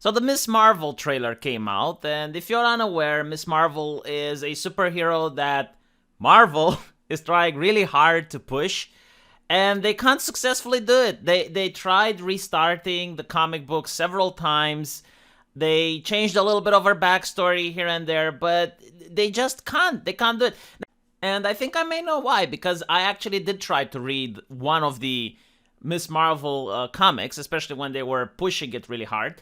So the Miss Marvel trailer came out, and if you're unaware, Miss Marvel is a superhero that Marvel is trying really hard to push, and they can't successfully do it. They tried restarting the comic book several times. They changed a little bit of her backstory here and there, but they just can't. They can't do it. And I think I may know why, because I actually did try to read one of the Miss Marvel comics, especially when they were pushing it really hard.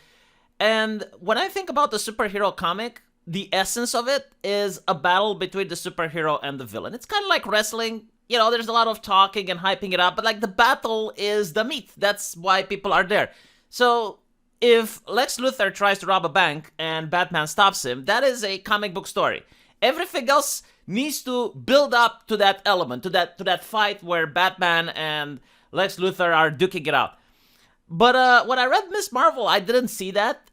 And when I think about the superhero comic, the essence of it is a battle between the superhero and the villain. It's kind of like wrestling. You know, there's a lot of talking and hyping it up, but like the battle is the meat. That's why people are there. So if Lex Luthor tries to rob a bank and Batman stops him, that is a comic book story. Everything else needs to build up to that element, to that fight where Batman and Lex Luthor are duking it out. But when I read Miss Marvel, I didn't see that.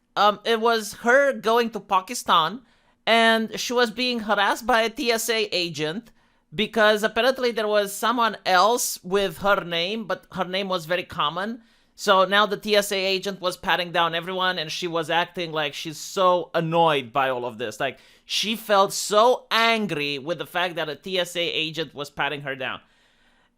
It was her going to Pakistan, and she was being harassed by a TSA agent because apparently there was someone else with her name, but her name was very common. So now the TSA agent was patting down everyone, and she was acting like she's so annoyed by all of this. Like, she felt so angry with the fact that a TSA agent was patting her down.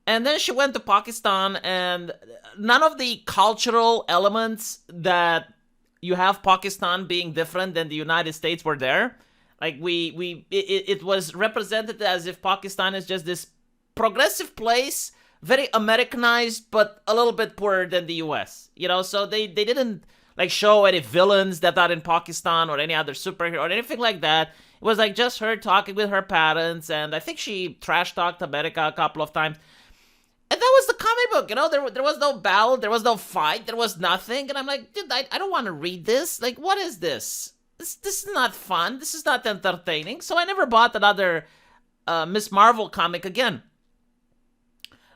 And then she went to Pakistan, and none of the cultural elements that you have Pakistan being different than the United States were there. Like, it was represented as if Pakistan is just this progressive place, very Americanized, but a little bit poorer than the US. You know, so they didn't like show any villains that are in Pakistan or any other superhero or anything like that. It was like just her talking with her parents, and I think she trash talked America a couple of times. And that was the comic book, you know, there was no battle, there was no fight, there was nothing. And I'm like, dude, I don't want to read this. Like, what is this? This is not fun. This is not entertaining. So I never bought another Miss Marvel comic again.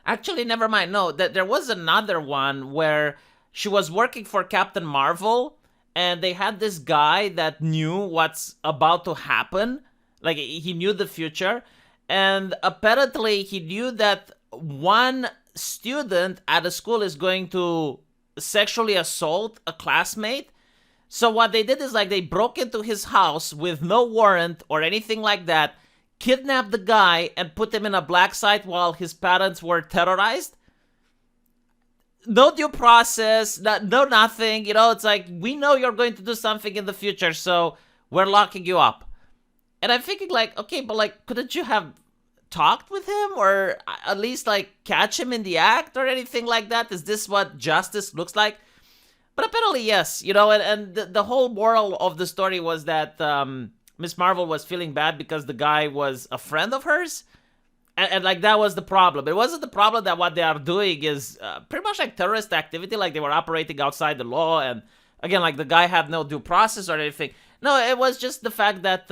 Actually, never mind. No, there was another one where she was working for Captain Marvel, and they had this guy that knew what's about to happen. Like, he knew the future. And apparently he knew that one student at a school is going to sexually assault a classmate. So what they did is like they broke into his house with no warrant or anything like that, kidnapped the guy and put him in a black site while his parents were terrorized. No due process, no nothing. You know, it's like, we know you're going to do something in the future, so we're locking you up. And I'm thinking like, okay, but like, couldn't you have talked with him or at least like catch him in the act or anything like that? Is this what justice looks like? But apparently yes, you know, and the whole moral of the story was that Miss Marvel was feeling bad because the guy was a friend of hers, and like that was the problem. It wasn't the problem that what they are doing is pretty much like terrorist activity, like they were operating outside the law, and again, like the guy had no due process or anything. No, it was just the fact that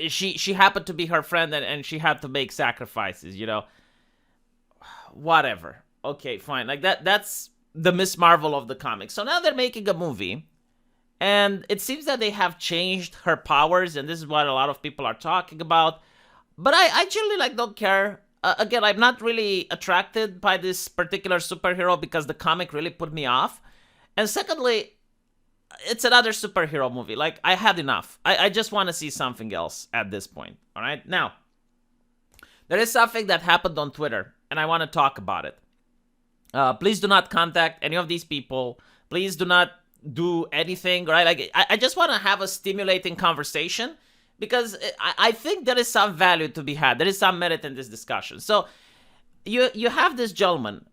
she happened to be her friend, and she had to make sacrifices, you know. Whatever. Okay, fine. Like that's the Miss Marvel of the comics. So now they're making a movie, and it seems that they have changed her powers, and this is what a lot of people are talking about. But I generally like don't care. Again, I'm not really attracted by this particular superhero because the comic really put me off. And secondly, it's another superhero movie. Like, I had enough. I just want to see something else at this point. All right? Now, there is something that happened on Twitter, and I want to talk about it. Please do not contact any of these people. Please do not do anything, right? Like, I just want to have a stimulating conversation because I think there is some value to be had. There is some merit in this discussion. So, you have this gentleman,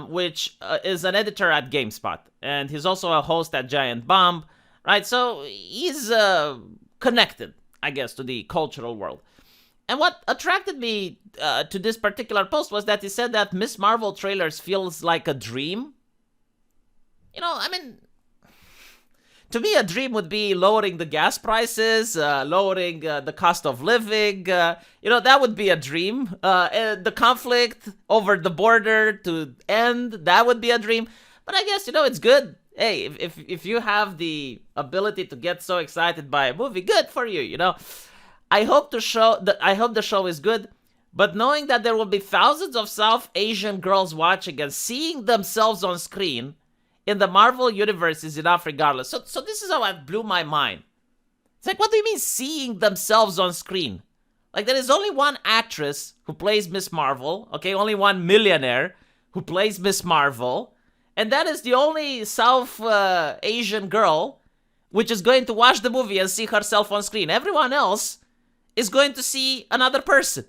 which is an editor at GameSpot, and he's also a host at Giant Bomb, right? So he's connected, I guess, to the cultural world. And what attracted me to this particular post was that he said that Miss Marvel trailers feels like a dream. You know, I mean, to me, a dream would be lowering the gas prices, lowering the cost of living. You know, that would be a dream. The conflict over the border to end, that would be a dream. But I guess, you know, it's good. Hey, if you have the ability to get so excited by a movie, good for you, you know. I hope the show is good. But knowing that there will be thousands of South Asian girls watching and seeing themselves on screen, in the Marvel universe is enough regardless. So this is how it blew my mind. It's like, what do you mean seeing themselves on screen? Like, there is only one actress who plays Miss Marvel, okay? Only one millionaire who plays Miss Marvel. And that is the only South Asian girl which is going to watch the movie and see herself on screen. Everyone else is going to see another person.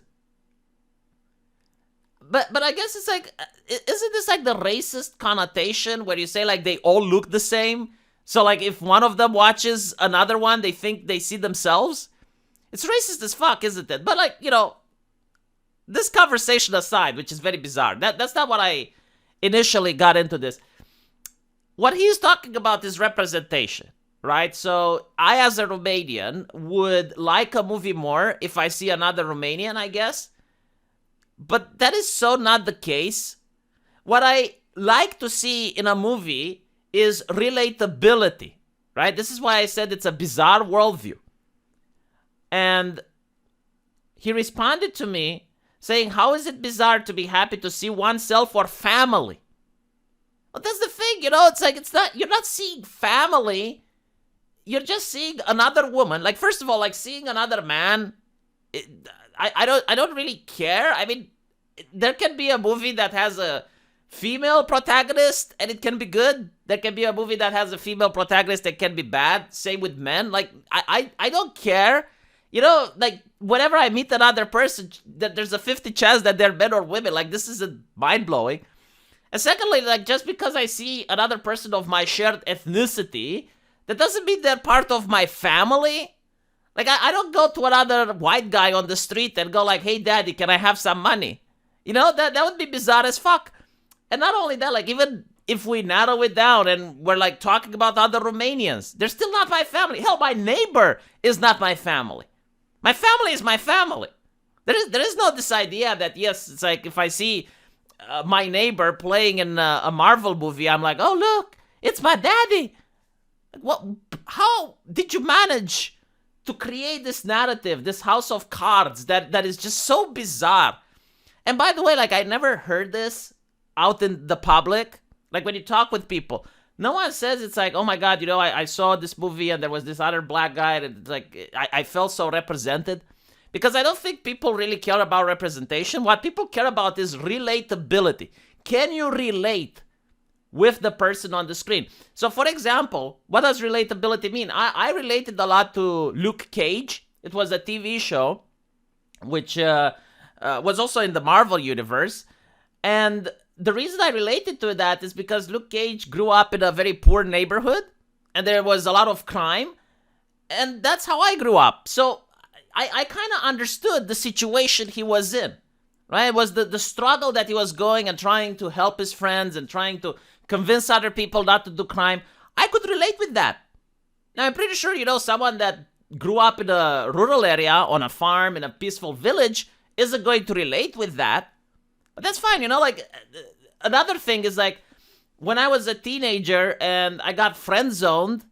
But I guess it's like, isn't this like the racist connotation where you say like they all look the same? So like if one of them watches another one, they think they see themselves? It's racist as fuck, isn't it? But like, this conversation aside, which is very bizarre, that's not what I initially got into this. What he's talking about is representation, right? So I, as a Romanian, would like a movie more if I see another Romanian, I guess. But that is so not the case. What I like to see in a movie is relatability, right? This is why I said it's a bizarre worldview. And he responded to me saying, how is it bizarre to be happy to see oneself or family? Well, that's the thing, it's like, you're not seeing family. You're just seeing another woman. Like, first of all, like seeing another man, I don't really care. I mean, there can be a movie that has a female protagonist and it can be good. There can be a movie that has a female protagonist that can be bad. Same with men. Like, I don't care. Like, whenever I meet another person, that there's a 50 chance that they're men or women. Like, this isn't mind-blowing. And secondly, like, just because I see another person of my shared ethnicity, that doesn't mean they're part of my family. Like, I don't go to another white guy on the street and go like, hey, daddy, can I have some money? That would be bizarre as fuck. And not only that, like, even if we narrow it down and we're, like, talking about other Romanians, they're still not my family. Hell, my neighbor is not my family. My family is my family. There is no this idea that, yes, it's like if I see my neighbor playing in a Marvel movie, I'm like, oh, look, it's my daddy. How did you manage to create this narrative, this house of cards that is just so bizarre? And by the way, like, I never heard this out in the public. Like, when you talk with people, no one says it's like, oh my God, I saw this movie and there was this other black guy and it's like, I felt so represented. Because I don't think people really care about representation. What people care about is relatability. Can you relate with the person on the screen? So, for example, what does relatability mean? I related a lot to Luke Cage. It was a TV show, which was also in the Marvel universe. And the reason I related to that is because Luke Cage grew up in a very poor neighborhood. And there was a lot of crime. And that's how I grew up. So I kind of understood the situation he was in. Right? It was the struggle that he was going and trying to help his friends and trying to convince other people not to do crime. I could relate with that. Now, I'm pretty sure, someone that grew up in a rural area, on a farm, in a peaceful village, isn't going to relate with that. But that's fine, like, another thing is, like, when I was a teenager and I got friend-zoned,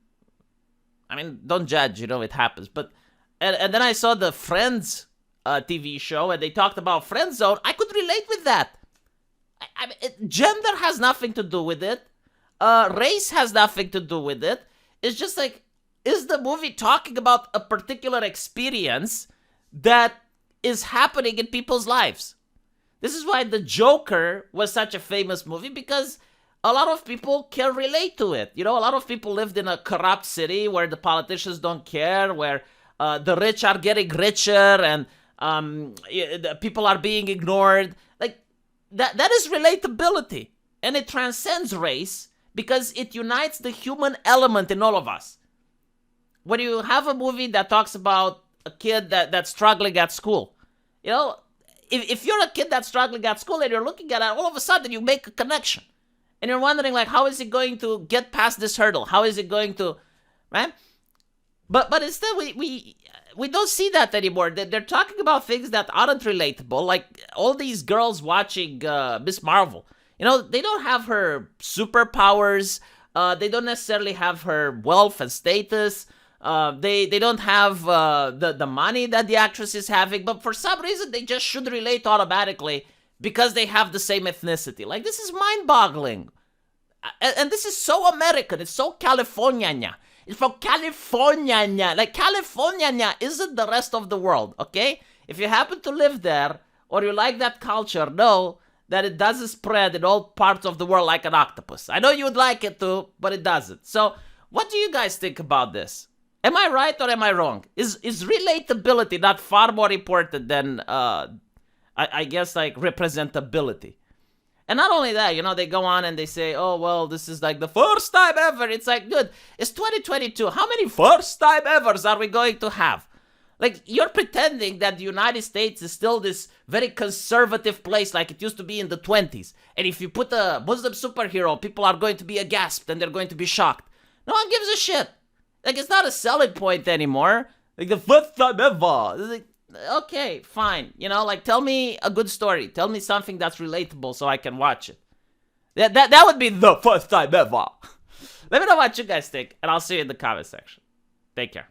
I mean, don't judge, it happens, but, and then I saw the Friends TV show, and they talked about friend zone, I could relate with that. I mean, gender has nothing to do with it. Race has nothing to do with it. It's just like, is the movie talking about a particular experience that is happening in people's lives? This is why The Joker was such a famous movie, because a lot of people can relate to it. A lot of people lived in a corrupt city where the politicians don't care, where the rich are getting richer and people are being ignored. Like, that is relatability. And it transcends race because it unites the human element in all of us. When you have a movie that talks about a kid that's struggling at school, if you're a kid that's struggling at school and you're looking at it, all of a sudden you make a connection. And you're wondering, like, how is he going to get past this hurdle? How is he going to, right? But instead, we don't see that anymore. They're talking about things that aren't relatable, like all these girls watching Miss Marvel. They don't have her superpowers. They don't necessarily have her wealth and status. They don't have the money that the actress is having. But for some reason, they just should relate automatically because they have the same ethnicity. Like, this is mind-boggling. and this is so American. It's so California. It's from California. Like, California isn't the rest of the world, okay? If you happen to live there, or you like that culture, know that it doesn't spread in all parts of the world like an octopus. I know you would like it to, but it doesn't. So, what do you guys think about this? Am I right or am I wrong? Is relatability not far more important than, I guess, like, representability? And not only that, you know, they go on and they say, oh, well, this is like the first time ever. It's like, dude, it's 2022. How many first time evers are we going to have? Like, you're pretending that the United States is still this very conservative place like it used to be in the 20s. And if you put a Muslim superhero, people are going to be aghast and they're going to be shocked. No one gives a shit. Like, it's not a selling point anymore. Like, the first time ever. Like, okay, fine. You know, like, tell me a good story. Tell me something that's relatable so I can watch it. That would be the first time ever. Let me know what you guys think, and I'll see you in the comment section. Take care.